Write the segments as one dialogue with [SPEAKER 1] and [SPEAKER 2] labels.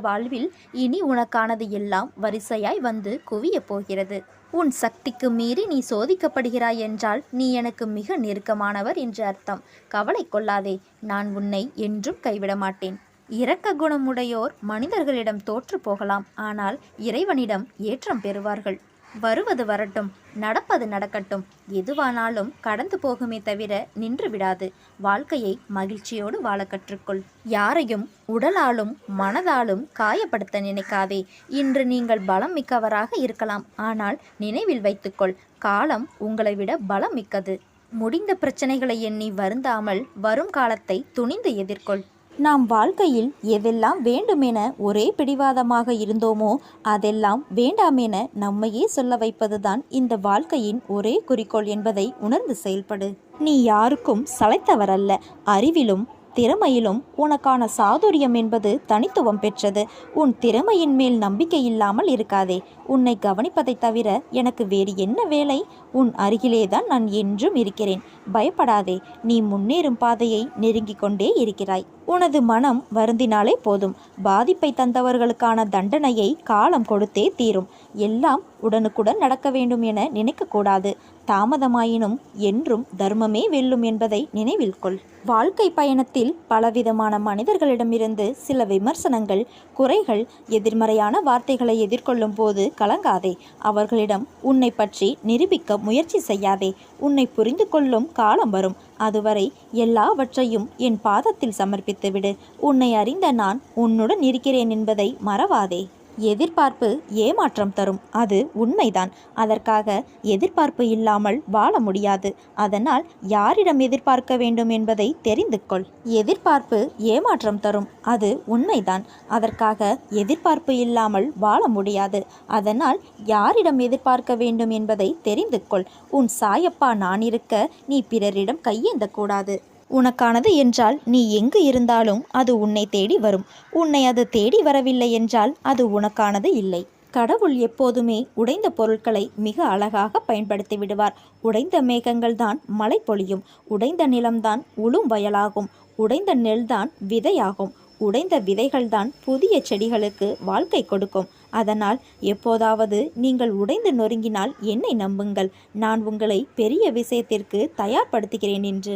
[SPEAKER 1] வாழ்வில் இனி உனக்கானது எல்லாம் வரிசையாய் வந்து குவியப் போகிறது. உன் சக்திக்கு மீறி நீ சோதிக்கப்படுகிறாய் என்றால் நீ எனக்கு மிக நெருக்கமானவர் என்று அர்த்தம். கவலை கொள்ளாதே, நான் உன்னை என்றும் கைவிட மாட்டேன். இரக்க குணமுடையோர் மனிதர்களிடம் தோற்று போகலாம், ஆனால் இறைவனிடம் ஏற்றம் பெறுவார்கள். வருவது வரட்டும், நடப்பது நடக்கட்டும், எதுவானாலும் கடந்து போகுமே தவிர நின்று விடாது. வாழ்க்கையை மகிழ்ச்சியோடு வாழ கற்றுக்கொள். யாரையும் உடலாலும் மனதாலும் காயப்படுத்த நினைக்காதே. இன்று நீங்கள் பலம் மிக்கவராக இருக்கலாம், ஆனால் நினைவில் வைத்துக்கொள், காலம் உங்களை விட பலம் மிக்கது. முடிந்த பிரச்சனைகளை எண்ணி வருந்தாமல் வரும் காலத்தை துணிந்து எதிர்கொள். நாம் வாழ்க்கையில் எதெல்லாம் வேண்டுமென ஒரே பிடிவாதமாக இருந்தோமோ அதெல்லாம் வேண்டாமென நம்மையே சொல்ல வைப்பதுதான் இந்த வாழ்க்கையின் ஒரே குறிக்கோள் என்பதை உணர்ந்து செயல்படு. நீ யாருக்கும் சளைத்தவரல்ல. அறிவிலும் திறமையிலும் உனக்கான சாதுரியம் என்பது தனித்துவம் பெற்றது. உன் திறமையின் மேல் நம்பிக்கை இல்லாமல் இருக்காதே. உன்னை கவனிப்பதை தவிர எனக்கு வேறு என்ன வேலை? உன் அருகிலேதான் நான் என்றும் இருக்கிறேன். பயப்படாதே, நீ முன்னேறும் பாதையை நெருங்கிக் கொண்டே இருக்கிறாய். உனது மனம் வருந்தினாலே போதும். பாதிப்பை தந்தவர்களுக்கான தண்டனையை காலம் கொடுத்தே தீரும். எல்லாம் உடனுக்குடன் நடக்க வேண்டும் என நினைக்கக்கூடாது. தாமதமாயினும் என்றும் தர்மமே வெல்லும் என்பதை நினைவில் கொள். வாழ்க்கை பயணத்தில் பலவிதமான மனிதர்களிடமிருந்து சில விமர்சனங்கள், குறைகள், எதிர்மறையான வார்த்தைகளை எதிர்கொள்ளும் போது கலங்காதே. அவர்களிடம் உன்னை பற்றி நிரூபிக்க முயற்சி செய்யாதே. உன்னை புரிந்து கொள்ளும் காலம் வரும். அதுவரை எல்லாவற்றையும் என் பாதத்தில் சமர்ப்பித்துவிடு. உன்னை அறிந்த நான் உன்னுடன் இருக்கிறேன் என்பதை மறவாதே. எதிர்பார்ப்பு ஏமாற்றம் தரும், அது உண்மைதான். அதற்காக எதிர்பார்ப்பு இல்லாமல் வாழ முடியாது. அதனால் யாரிடம் எதிர்பார்க்க வேண்டும் என்பதை தெரிந்து கொள். எதிர்பார்ப்பு ஏமாற்றம் தரும், அது உண்மைதான். அதற்காக எதிர்பார்ப்பு இல்லாமல் வாழ முடியாது. அதனால் யாரிடம் எதிர்பார்க்க வேண்டும் என்பதை தெரிந்து கொள். உன் சாயப்பா நான் இருக்க நீ பிறரிடம் கையேந்தக்கூடாது. உனக்கானது என்றால் நீ எங்கு இருந்தாலும் அது உன்னை தேடி வரும். உன்னை அது தேடி வரவில்லை என்றால் அது உனக்கானது இல்லை. கடவுள் எப்போதுமே உடைந்த பொருட்களை மிக அழகாக பயன்படுத்தி விடுவார். உடைந்த மேகங்கள் தான் மழை பொழியும். உடைந்த நிலம்தான் உளும் வயலாகும். உடைந்த நெல்தான் விதையாகும். உடைந்த விதைகள்தான் புதிய செடிகளுக்கு வாழ்க்கை கொடுக்கும். அதனால் எப்போதாவது நீங்கள் உடைந்து நொறுங்கினால் என்னை நம்புங்கள், நான் உங்களை பெரிய விஷயத்திற்கு தயார்படுத்துகிறேன் என்று.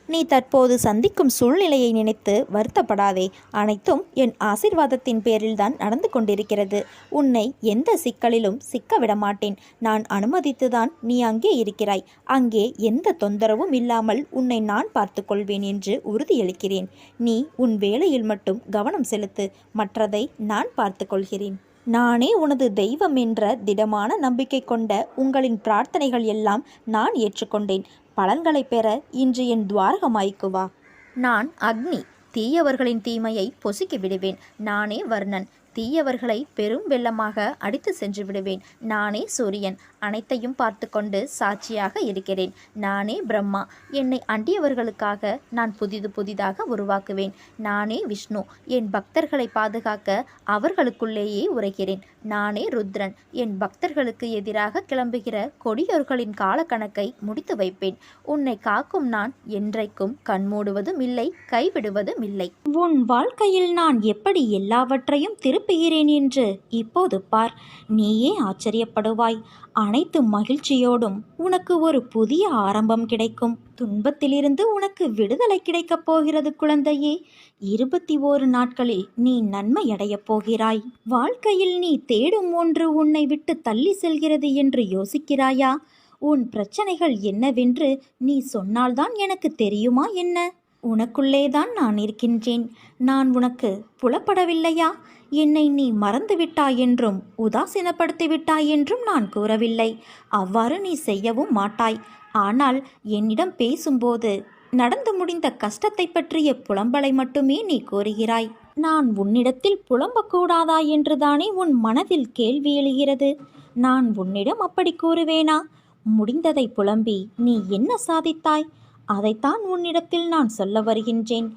[SPEAKER 1] நீ தற்போது சந்திக்கும் சூழ்நிலையை நினைத்து வருத்தப்படாதே. அனைத்தும் என் ஆசீர்வாதத்தின் பேரில்தான் நடந்து கொண்டிருக்கிறது. உன்னை எந்த சிக்கலிலும் சிக்க விடமாட்டேன். நான் அனுமதித்துதான் நீ அங்கே இருக்கிறாய். அங்கே எந்த தொந்தரவும் இல்லாமல் உன்னை நான் பார்த்து கொள்வேன் என்று உறுதியளிக்கிறேன். நீ உன் வேலையில் மட்டும் கவனம் செலுத்து. மற்றதை நான் பார்த்து கொள்கிறேன். நானே உனது தெய்வம் என்ற திடமான நம்பிக்கை கொண்ட உங்களின் பிரார்த்தனைகள் எல்லாம் நான் ஏற்றுக்கொண்டேன். பலன்களை பெற இன்று என் துவாரகமாய்க்கு வா. நான் அக்னி, தீயவர்களின் தீமையை பொசுக்கி விடுவேன். நானே வர்ணன், தீயவர்களை பெரும் வெள்ளமாக அடித்து சென்று விடுவேன். நானே சூரியன், அனைத்தையும் பார்த்து கொண்டு சாட்சியாக இருக்கிறேன். நானே பிரம்மா, என்னை அண்டியவர்களுக்காக நான் புதிதாக உருவாக்குவேன். நானே விஷ்ணு, என் பக்தர்களை பாதுகாக்க அவர்களுக்குள்ளேயே உரைகிறேன். நானே ருத்ரன், என் பக்தர்களுக்கு எதிராக கிளம்புகிற கொடியோர்களின் காலக்கணக்கை முடித்து வைப்பேன். உன்னை காக்கும் நான் என்றைக்கும் கண்மூடுவதும் இல்லை, கைவிடுவதும் இல்லை. உன் வாழ்க்கையில் நான் எப்படி எல்லாவற்றையும் திருப்புகிறேன் என்று இப்போது பார். நீயே ஆச்சரியப்படுவாய். அனைத்து மகிழ்ச்சியோடும் உனக்கு ஒரு புதிய ஆரம்பம் கிடைக்கும். துன்பத்திலிருந்து உனக்கு விடுதலை கிடைக்கப் போகிறது குழந்தையே. 21 நாட்களில் நீ நன்மை அடையப் போகிறாய். வாழ்க்கையில் நீ தேடும் ஒன்று உன்னை விட்டு தள்ளி செல்கிறது என்று யோசிக்கிறாயா? உன் பிரச்சனைகள் என்னவென்று நீ சொன்னால்தான் எனக்கு தெரியுமா என்ன? உனக்குள்ளேதான் நான் இருக்கின்றேன். நான் உனக்கு புலப்படவில்லையா? என்னை நீ மறந்துவிட்டாய் என்றும் உதாசீனப்படுத்தி விட்டாய் என்றும் நான் கூறவில்லை. அவ்வாறு நீ செய்யவும் மாட்டாய். ஆனால் என்னிடம் பேசும்போது நடந்து முடிந்த கஷ்டத்தை பற்றிய புலம்பலை மட்டுமே நீ கூறுகிறாய். நான் உன்னிடத்தில் புலம்பக்கூடாதா என்றுதானே உன் மனதில் கேள்வி எழுகிறது. நான் உன்னிடம் அப்படி கூறுவேனா? முடிந்ததை புலம்பி நீ என்ன சாதித்தாய்? அதைத்தான் உன்னிடத்தில் நான் சொல்ல வருகின்றேன்.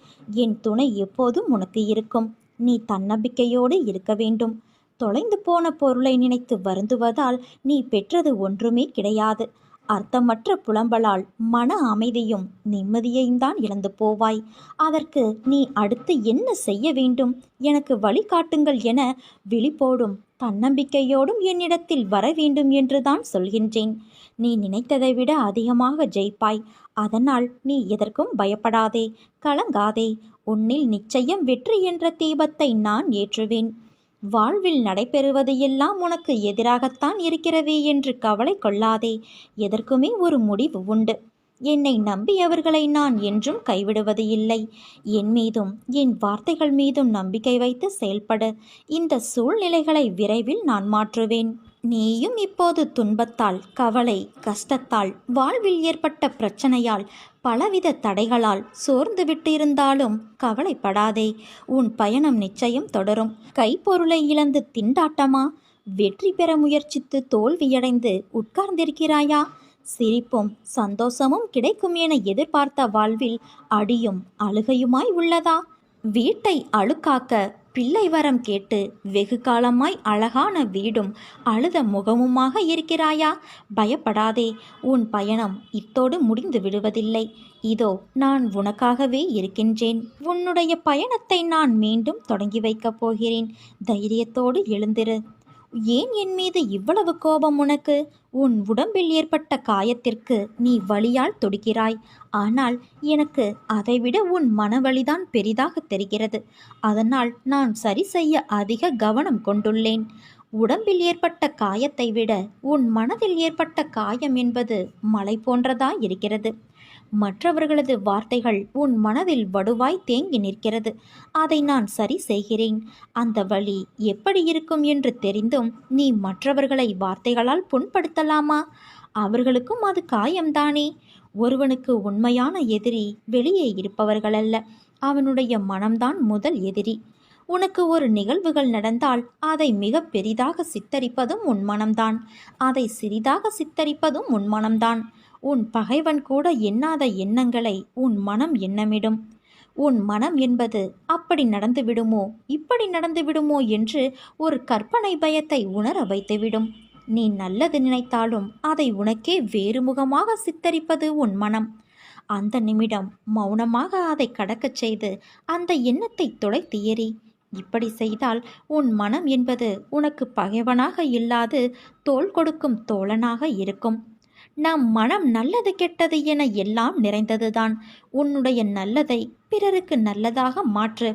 [SPEAKER 1] என் துணை எப்போதும் உனக்கு இருக்கும். நீ தன்னம்பிக்கையோடு இருக்க வேண்டும். தொலைந்து போன பொருளை நினைத்து வருந்துவதால் நீ பெற்றது ஒன்றுமே கிடையாது. அர்த்தமற்ற புலம்பலால் மன அமைதியும் நிம்மதியையும் தான் இழந்து போவாய். அதற்கு நீ அடுத்து என்ன செய்ய வேண்டும், எனக்கு வழிகாட்டுங்கள் என விழிப்போடும் தன்னம்பிக்கையோடும் என்னிடத்தில் வர வேண்டும் என்றுதான் சொல்கின்றேன். நீ நினைத்ததை விட அதிகமாக ஜெயிப்பாய். அதனால் நீ எதற்கும் பயப்படாதே, கலங்காதே. உன்னில் நிச்சயம் வெற்றி என்ற தீபத்தை நான் ஏற்றுவேன். வாழ்வில் நடைபெறுவது எல்லாம் உனக்கு எதிராகத்தான் இருக்கிறதே என்று கவலை கொள்ளாதே. எதற்குமே ஒரு முடிவு உண்டு. என்னை நம்பியவர்களை நான் என்றும் கைவிடுவது இல்லை. என் மீதும் என் வார்த்தைகள் மீதும் நம்பிக்கை வைத்து செயல்படு. இந்த சூழ்நிலைகளை விரைவில் நான் மாற்றுவேன். நீயும் இப்போது துன்பத்தால், கவலை, கஷ்டத்தால், வாழ்வில் ஏற்பட்ட பிரச்சனையால், பலவித தடைகளால் சோர்ந்து விட்டிருந்தாலும் கவலைப்படாதே. உன் பயணம் நிச்சயம் தொடரும். கைப்பொருளை இழந்து திண்டாட்டமா? வெற்றி பெற முயற்சித்து தோல்வியடைந்து உட்கார்ந்திருக்கிறாயா? சிரிப்பும் சந்தோஷமும் கிடைக்கும் என எதிர்பார்த்த வாழ்வில் அடியும் அழுகையுமாய் உள்ளதா? வீட்டை அழுக்காக்க பிள்ளை வரம் கேட்டு வெகு காலமாய் அழகான வீடும் அழுத முகமுமாக இருக்கிறாயா? பயப்படாதே. உன் பயணம் இத்தோடு முடிந்து விடுவதில்லை. இதோ நான் உனக்காகவே இருக்கின்றேன். உன்னுடைய பயணத்தை நான் மீண்டும் தொடங்கி வைக்கப் போகிறேன். தைரியத்தோடு எழுந்திரு. ஏன் என் மீது இவ்வளவு கோபம் உனக்கு? உன் உடம்பில் ஏற்பட்ட காயத்திற்கு நீ வலியால் துடிக்கிறாய். ஆனால் எனக்கு அதைவிட உன் மனவலிதான் பெரிதாக தெரிகிறது. அதனால் நான் சரி செய்ய அதிக கவனம் கொண்டுள்ளேன். உடம்பில் ஏற்பட்ட காயத்தை விட உன் மனதில் ஏற்பட்ட காயம் என்பது மலை போன்றதாய் இருக்கிறது. மற்றவர்களது வார்த்தைகள் உன் மனதில் வடுவாய் தேங்கி நிற்கிறது. அதை நான் சரி செய்கிறேன். அந்த வழி எப்படி இருக்கும் என்று தெரிந்தும் நீ மற்றவர்களை வார்த்தைகளால் புண்படுத்தலாமா? அவர்களுக்கும் அது காயம்தானே. ஒருவனுக்கு உண்மையான எதிரி வெளியே இருப்பவர்களல்ல, அவனுடைய மனம்தான் முதல் எதிரி. உனக்கு ஒரு நிகழ்வுகள் நடந்தால் அதை மிக பெரிதாக சித்தரிப்பதும் உன் மனம்தான். அதை சிறிதாக சித்தரிப்பதும் உன் மனம்தான். உன் பகைவன் கூட எண்ணாத எண்ணங்களை உன் மனம் எண்ணமிடும். உன் மனம் என்பது அப்படி நடந்து விடுமோ, இப்படி நடந்து விடுமோ என்று ஒரு கற்பனை பயத்தை உணர வைத்துவிடும். நீ நல்லது நினைத்தாலும் அதை உனக்கே வேறு முகமாக சித்தரிப்பது உன் மனம். அந்த நிமிடம் மௌனமாக அதை கடக்கச் செய்து அந்த எண்ணத்தை தொலைத்து எறி. இப்படி செய்தால் உன் மனம் என்பது உனக்கு பகைவனாக இல்லாது தோள் கொடுக்கும் தோழனாக இருக்கும். நம் மனம் நல்லது கெட்டது என எல்லாம் நிறைந்ததுதான். உன்னுடைய நல்லதை பிறருக்கு நல்லதாக மாற்று.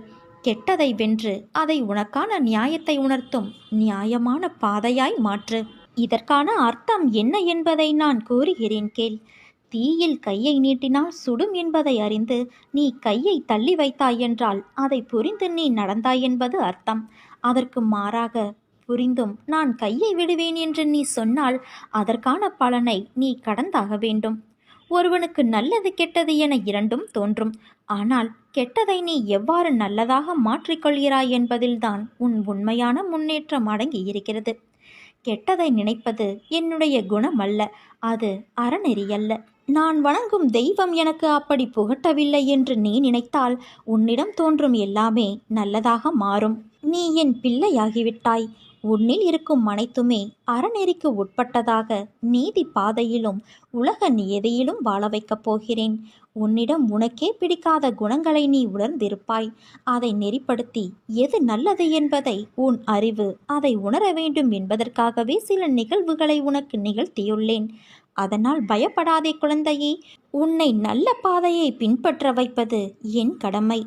[SPEAKER 1] கெட்டதை வென்று அதை உனக்கான நியாயத்தை உணர்த்தும் நியாயமான பாதையாய் மாற்று. இதற்கான அர்த்தம் என்ன என்பதை நான் கூறுகிறேன் கேள். தீயில் கையை நீட்டினால் சுடும் என்பதை அறிந்து நீ கையை தள்ளி வைத்தாய் என்றால் அதை புரிந்து நீ நடந்தாய் என்பது அர்த்தம். அதற்கு மாறாக புரிந்தும் நான் கையை விடுவேன் என்று நீ சொன்னால் அதற்கான பலனை நீ கடந்தாக வேண்டும். ஒருவனுக்கு நல்லது கெட்டது என இரண்டும் தோன்றும். ஆனால் கெட்டதை நீ எவ்வாறு நல்லதாக மாற்றிக்கொள்கிறாய் என்பதில்தான் உன் உண்மையான முன்னேற்றம் அடங்கி இருக்கிறது. கெட்டதை நினைப்பது என்னுடைய குணம் அல்ல, அது அறநெறியல்ல. நான் வணங்கும் தெய்வம் எனக்கு அப்படி புகட்டவில்லை என்று நீ நினைத்தால் உன்னிடம் தோன்றும் எல்லாமே நல்லதாக மாறும். நீ என் பிள்ளையாகிவிட்டாய். உன்னில் இருக்கும் அனைத்துமே அறநெறிக்கு உட்பட்டதாக நீதி பாதையிலும் உலக நியதியிலும் வாழ வைக்கப் போகிறேன். உன்னிடம் உனக்கே பிடிக்காத குணங்களை நீ உணர்ந்திருப்பாய். அதை நெறிப்படுத்தி எது நல்லது என்பதை உன் அறிவு அதை உணர வேண்டும் என்பதற்காகவே சில நிகழ்வுகளை உனக்கு நிகழ்த்தியுள்ளேன். அதனால் பயப்படாதே குழந்தையே. உன்னை நல்ல பாதையை பின்பற்ற வைப்பது என் கடமை.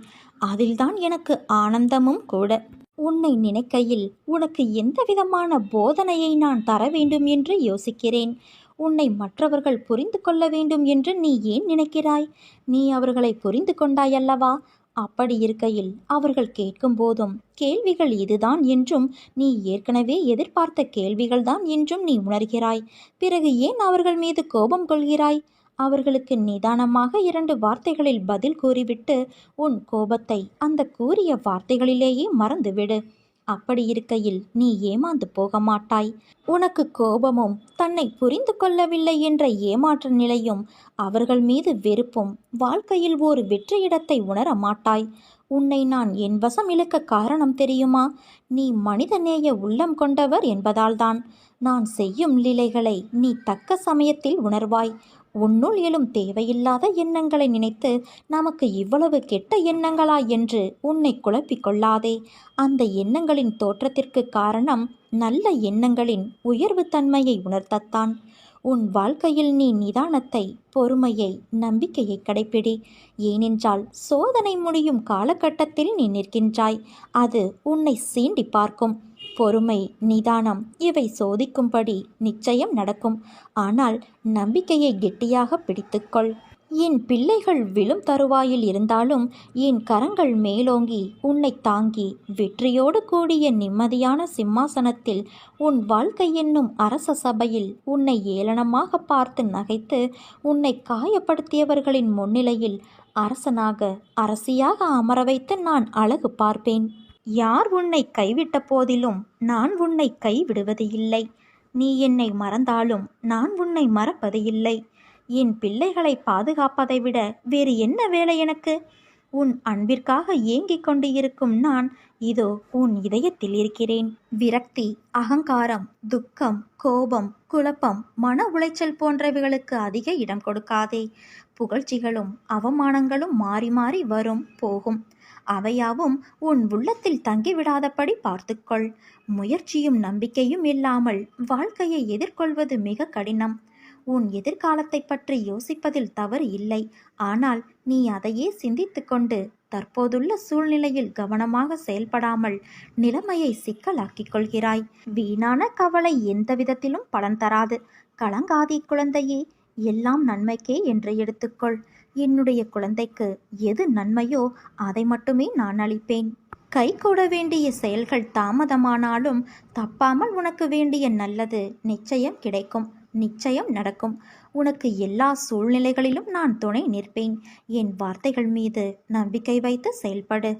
[SPEAKER 1] அதில்தான் எனக்கு ஆனந்தமும் கூட. உன்னை நினைக்கையில் உனக்கு எந்த விதமான போதனையை நான் தர வேண்டும் என்று யோசிக்கிறேன். உன்னை மற்றவர்கள் புரிந்து கொள்ள வேண்டும் என்று நீ ஏன் நினைக்கிறாய்? நீ அவர்களை புரிந்து கொண்டாயல்லவா? அப்படி இருக்கையில் அவர்கள் கேட்கும் போதும் கேள்விகள் இதுதான் என்றும் நீ ஏற்கனவே எதிர்பார்த்த கேள்விகள்தான் என்றும் நீ உணர்கிறாய். பிறகு ஏன் அவர்கள் மீது கோபம் கொள்கிறாய்? அவர்களுக்கு நிதானமாக 2 வார்த்தைகளில் பதில் கூறிவிட்டு உன் கோபத்தை அந்த கூறிய வார்த்தைகளிலேயே மறந்துவிடு. அப்படி இருக்கையில் நீ ஏமாந்து போக மாட்டாய். உனக்கு கோபமும் தன்னை புரிந்து கொள்ளவில்லை என்ற ஏமாற்ற நிலையும் அவர்கள் மீது வெறுப்பும் வாழ்க்கையில் ஒரு வெற்றியிடத்தை உணர மாட்டாய். உன்னை நான் என் வசம் இழுக்க காரணம் தெரியுமா? நீ மனிதநேய உள்ளம் கொண்டவர் என்பதால்தான். நான் செய்யும் லீலைகளை நீ தக்க சமயத்தில் உணர்வாய். உன்னுள் எழும் தேவையில்லாத எண்ணங்களை நினைத்து நமக்கு இவ்வளவு கெட்ட எண்ணங்களா என்று உன்னை குழப்பிக் கொள்ளாதே. அந்த எண்ணங்களின் தோற்றத்திற்கு காரணம் நல்ல எண்ணங்களின் உயர்வு தன்மையை உணர்த்தத்தான். உன் வாழ்க்கையில் நீ நிதானத்தை, பொறுமையை, நம்பிக்கையை கடைப்பிடி. ஏனென்றால் சோதனை முடியும் காலகட்டத்தில் நீ நிற்கின்றாய். அது உன்னை சீண்டி பார்க்கும். பொறுமை, நிதானம் இவை சோதிக்கும்படி நிச்சயம் நடக்கும். ஆனால் நம்பிக்கையை கெட்டியாக பிடித்துக்கொள். என் பிள்ளைகள் விழும் தருவாயில் இருந்தாலும் என் கரங்கள் மேலோங்கி உன்னை தாங்கி வெற்றியோடு கூடிய நிம்மதியான சிம்மாசனத்தில் உன் வாழ்க்கை என்னும் அரச சபையில் உன்னை ஏளனமாக பார்த்து நகைத்து உன்னை காயப்படுத்தியவர்களின் முன்னிலையில் அரசனாக, அரசியாக அமர வைத்து நான் அழகு பார்ப்பேன். யார் உன்னை கைவிட்ட போதிலும் நான் உன்னை கைவிடுவது இல்லை. நீ என்னை மறந்தாலும் நான் உன்னை மறப்பது இல்லை. என் பிள்ளைகளை பாதுகாப்பதை விட வேறு என்ன வேலை எனக்கு? உன் அன்பிற்காக ஏங்கிக் கொண்டு இருக்கும் நான் இதோ உன் இதயத்தில் இருக்கிறேன். விரக்தி, அகங்காரம், துக்கம், கோபம், குழப்பம், மன உளைச்சல் போன்றவைகளுக்கு அதிக இடம் கொடுக்காதே. புகழ்ச்சிகளும் அவமானங்களும் மாறி மாறி வரும் போகும். அவையாவும் உன் உள்ளத்தில் தங்கிவிடாதபடி பார்த்துக்கொள். முயற்சியும் நம்பிக்கையும் இல்லாமல் வாழ்க்கையை எதிர்கொள்வது மிக கடினம். உன் எதிர்காலத்தை பற்றி யோசிப்பதில் தவறு இல்லை. ஆனால் நீ அதையே சிந்தித்து கொண்டு தற்போதுள்ள சூழ்நிலையில் கவனமாக செயல்படாமல் நிலைமையை சிக்கலாக்கிக் கொள்கிறாய். வீணான கவலை எந்த விதத்திலும் பலன் தராது. கலங்காதே குழந்தையே, எல்லாம் நன்மைக்கே என்று எடுத்துக்கொள். என்னுடைய குழந்தைக்கு எது நன்மையோ அதை மட்டுமே நான் அளிப்பேன். கைகூட வேண்டிய செயல்கள் தாமதமானாலும் தப்பாமல் உனக்கு வேண்டிய நல்லது நிச்சயம் கிடைக்கும், நிச்சயம் நடக்கும். உனக்கு எல்லா சூழ்நிலைகளிலும் நான் துணை நிற்பேன். என் வார்த்தைகள் மீது நம்பிக்கை வைத்து செயல்படு.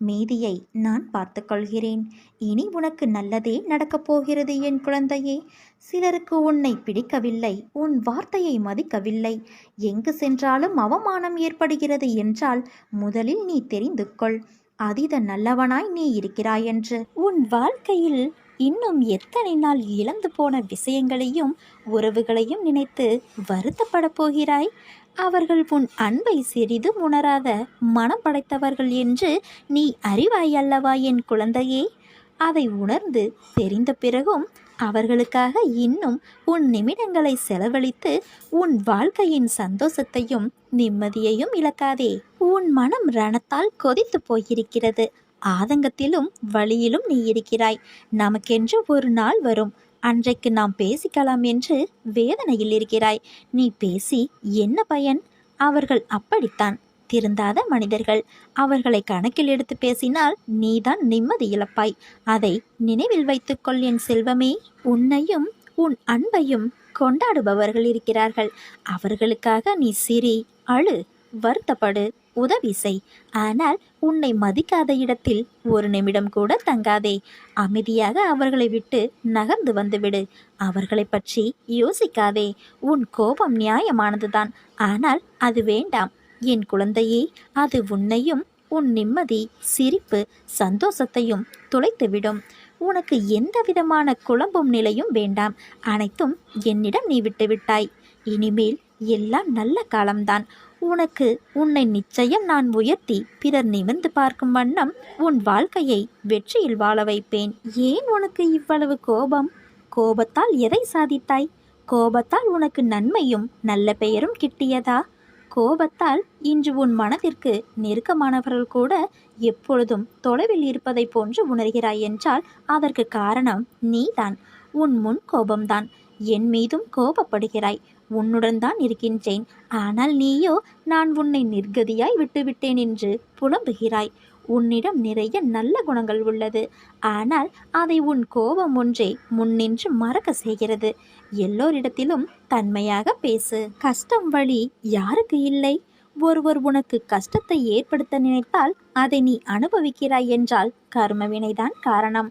[SPEAKER 1] மீதியை நான் பார்த்து கொள்கிறேன். இனி உனக்கு நல்லதே நடக்கப் போகிறது என் குழந்தையே. சிலருக்கு உன்னை பிடிக்கவில்லை, உன் வார்த்தையை மதிக்கவில்லை. எங்கு சென்றாலும் அவமானம் ஏற்படுகிறது என்றால் முதலில் நீ தெரிந்து கொள். அதீத நல்லவனாய் நீ இருக்கிறாய் என்று. உன் வாழ்க்கையில் இன்னும் எத்தனை நாள் இழந்து போன விஷயங்களையும் உறவுகளையும் நினைத்து வருத்தப்பட போகிறாய்? அவர்கள் உன் அன்பை சிறிதும் உணராத மனம் படைத்தவர்கள் என்று நீ அறிவாய் அல்லவா என் குழந்தையே? அதை உணர்ந்து தெரிந்த பிறகும் அவர்களுக்காக இன்னும் உன் நிமிடங்களை செலவழித்து உன் வாழ்க்கையின் சந்தோஷத்தையும் நிம்மதியையும் இழக்காதே. உன் மனம் ரணத்தால் கொதித்து போயிருக்கிறது. ஆதங்கத்திலும் வழியிலும் நீ இருக்கிறாய். நமக்கென்று ஒரு நாள் வரும், அன்றைக்கு நாம் பேசிக்கலாம் என்று வேதனையில் இருக்கிறாய். நீ பேசி என்ன பயன்? அவர்கள் அப்படித்தான், திருந்தாத மனிதர்கள். அவர்களை கணக்கில் எடுத்து பேசினால் நீதான் நிம்மதி இழப்பாய். அதை நினைவில் வைத்துக்கொள் என் செல்வமே. உன்னையும் உன் அன்பையும் கொண்டாடுபவர்கள் இருக்கிறார்கள். அவர்களுக்காக நீ சிரி, அழு, வருத்தப்படு, உதவி செய். ஆனால் உன்னை மதிக்காத இடத்தில் ஒரு நிமிடம் கூட தங்காதே. அமைதியாக அவர்களை விட்டு நகர்ந்து வந்துவிடு. அவர்களை பற்றி யோசிக்காதே. உன் கோபம் நியாயமானதுதான், ஆனால் அது வேண்டாம் என் குழந்தையே. அது உன்னையும் உன் நிம்மதி, சிரிப்பு, சந்தோஷத்தையும் துளைத்துவிடும். உனக்கு எந்த விதமான குழம்பும் நிலையும் வேண்டாம். அனைத்தும் என்னிடம் நீ விட்டுவிட்டாய். இனிமேல் எல்லாம் நல்ல காலம்தான். உன்னை நிச்சயம் நான் உயர்த்தி பிறர் நிமிர்ந்து பார்க்கும் வண்ணம் உன் வாழ்க்கையை வெற்றியில் வாழ வைப்பேன். ஏன் உனக்கு இவ்வளவு கோபம்? கோபத்தால் எதை சாதித்தாய்? கோபத்தால் உனக்கு நன்மையும் நல்ல பெயரும் கிட்டியதா? கோபத்தால் இன்று உன் மனதிற்கு நெருக்கமானவர்கள் கூட எப்பொழுதும் தொலைவில் இருப்பதை போன்று உணர்கிறாய் என்றால் அதற்கு காரணம் நீதான். உன் முன் கோபம்தான். என் மீதும் கோபப்படுகிறாய். உன்னுடன் தான் இருக்கின்றேன், ஆனால் நீயோ நான் உன்னை நிர்கதியாய் விட்டுவிட்டேன் என்று புலம்புகிறாய். உன்னிடம் நிறைய நல்ல குணங்கள் உள்ளது, ஆனால் அதை உன் கோபம் ஒன்றே முன்னின்று மறக்க செய்கிறது. எல்லோரிடத்திலும் தன்மையாக பேசு. கஷ்டம் வழி யாருக்கு இல்லை? ஒருவர் உனக்கு கஷ்டத்தை ஏற்படுத்த நினைத்தால் அதை நீ அனுபவிக்கிறாய் என்றால் கர்மவினைதான் காரணம்.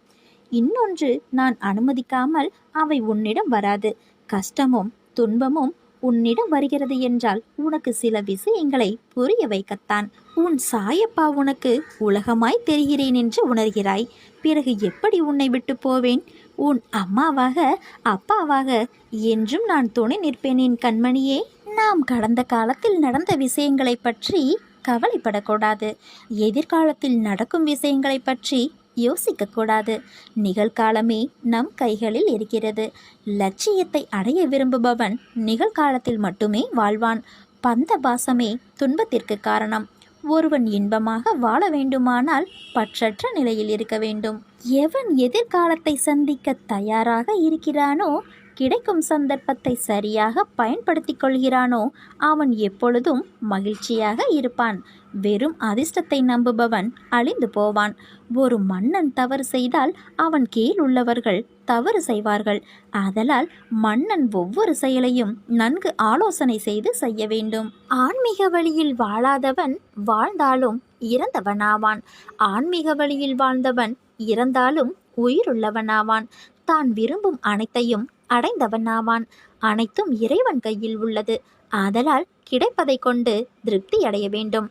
[SPEAKER 1] இன்னொன்று, நான் அனுமதிக்காமல் அவை உன்னிடம் வராது. கஷ்டமும் துன்பமும் உன்னிடம் வருகிறது என்றால் உனக்கு சில விஷயங்களை புரிய வைக்கத்தான். உன் சாயப்பா உனக்கு உலகமாய் தெரிகிறேன் என்று உணர்கிறாய். பிறகு எப்படி உன்னை விட்டு போவேன்? உன் அம்மாவாக அப்பாவாக என்றும் நான் துணை நிற்பேன் என் கண்மணியே. நாம் கடந்த காலத்தில் நடந்த விஷயங்களை பற்றி கவலைப்படக்கூடாது. எதிர்காலத்தில் நடக்கும் விஷயங்களை பற்றி யோசிக்கக்கூடாது. நிகழ்காலமே நம் கைகளில் இருக்கிறது. லட்சியத்தை அடைய விரும்புபவன் நிகழ்காலத்தில் மட்டுமே வாழ்வான். பந்த பாசமே துன்பத்திற்கு காரணம். ஒருவன் இன்பமாக வாழ வேண்டுமானால் பற்றற்ற நிலையில் இருக்க வேண்டும். எவன் எதிர்காலத்தை சந்திக்க தயாராக இருக்கிறானோ, கிடைக்கும் சந்தர்ப்பத்தை சரியாக பயன்படுத்திக் கொள்கிறானோ, அவன் எப்பொழுதும் மகிழ்ச்சியாக இருப்பான். வெறும் அதிர்ஷ்டத்தை நம்புபவன் அழிந்து போவான். ஒரு மன்னன் தவறு செய்தால் அவன் கீழ் உள்ளவர்கள் தவறு செய்வார்கள். ஆதலால் மன்னன் ஒவ்வொரு செயலையும் நன்கு ஆலோசனை செய்து செய்ய வேண்டும். ஆன்மீக வழியில் வாழாதவன் வாழ்ந்தாலும் இறந்தவனாவான். ஆன்மீக வழியில் வாழ்ந்தவன் இறந்தாலும் உயிருள்ளவனாவான். தான் விரும்பும் அனைத்தையும் அடைந்தவனாவான். அனைத்தும் இறைவன் கையில் உள்ளது. ஆதலால் கிடைப்பதை கொண்டு திருப்தி அடைய வேண்டும்.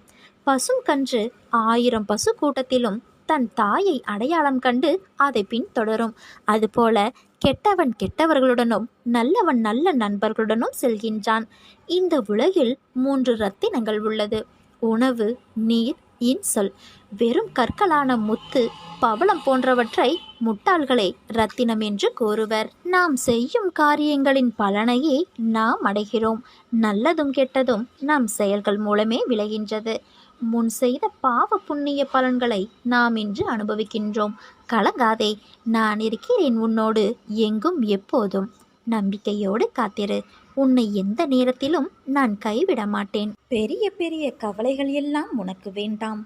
[SPEAKER 1] பசும் கன்று 1000 பசு கூட்டத்திலும் தன் தாயை அடையாளம் கண்டு அதை பின்தொடரும். அதுபோல கெட்டவன் கெட்டவர்களுடனும் நல்லவன் நல்ல நண்பர்களுடனும் செல்கின்றான். இந்த உலகில் 3 ரத்தினங்கள் உள்ளது: உணவு, நீர், இன்சொல். வெறும் கற்களான முத்து, பவளம் போன்றவற்றை முட்டாள்களே ரத்தினம் என்று கூறுவர். நாம் செய்யும் காரியங்களின் பலனையே நாம் அடைகிறோம். நல்லதும் கெட்டதும் நம் செயல்கள் மூலமே விளைகின்றது. முன் செய்த பாவ புண்ணிய பலன்களை நாம் இன்று அனுபவிக்கின்றோம். கலங்காதே, நான் இருக்கிறேன் உன்னோடு எங்கும் எப்போதும். நம்பிக்கையோடு காத்திரு. உன்னை எந்த நேரத்திலும் நான் கைவிட மாட்டேன். பெரிய பெரிய கவலைகள் எல்லாம் உனக்கு வேண்டாம்.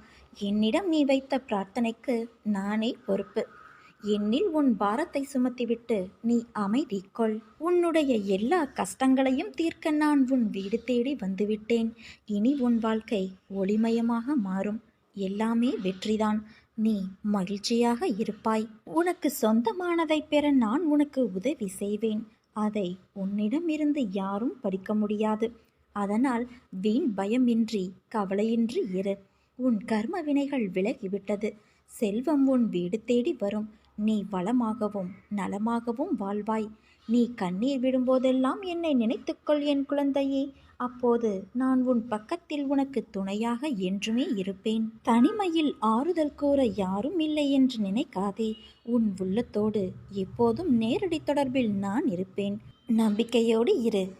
[SPEAKER 1] என்னிடம் நீ வைத்த பிரார்த்தனைக்கு நானே பொறுப்பு. என்னில் உன் பாரத்தை சுமத்திவிட்டு நீ அமைதி கொள். உன்னுடைய எல்லா கஷ்டங்களையும் தீர்க்க நான் உன் வீடு தேடி வந்துவிட்டேன். இனி உன் வாழ்க்கை ஒளிமயமாக மாறும். எல்லாமே வெற்றிதான். நீ மகிழ்ச்சியாக இருப்பாய். உனக்கு சொந்தமானதை பெற நான் உனக்கு உதவி செய்வேன். அதை உன்னிடமிருந்து யாரும் பறிக்க முடியாது. அதனால் வீண் பயமின்றி கவலையின்றி இரு. உன் கர்ம வினைகள் விலகிவிட்டது. செல்வம் உன் வீடு தேடி வரும். நீ வளமாகவும் நலமாகவும் வாழ்வாய். நீ கண்ணீர் விடும்போதெல்லாம் என்னை நினைத்துக்கொள் என் குழந்தையே. அப்போது நான் உன் பக்கத்தில் உனக்கு துணையாக என்றுமே இருப்பேன். தனிமையில் ஆறுதல் கூற யாரும் இல்லை என்று நினைக்காதே. உன் உள்ளத்தோடு எப்போதும் நேரடி தொடர்பில் நான் இருப்பேன். நம்பிக்கையோடு இரு.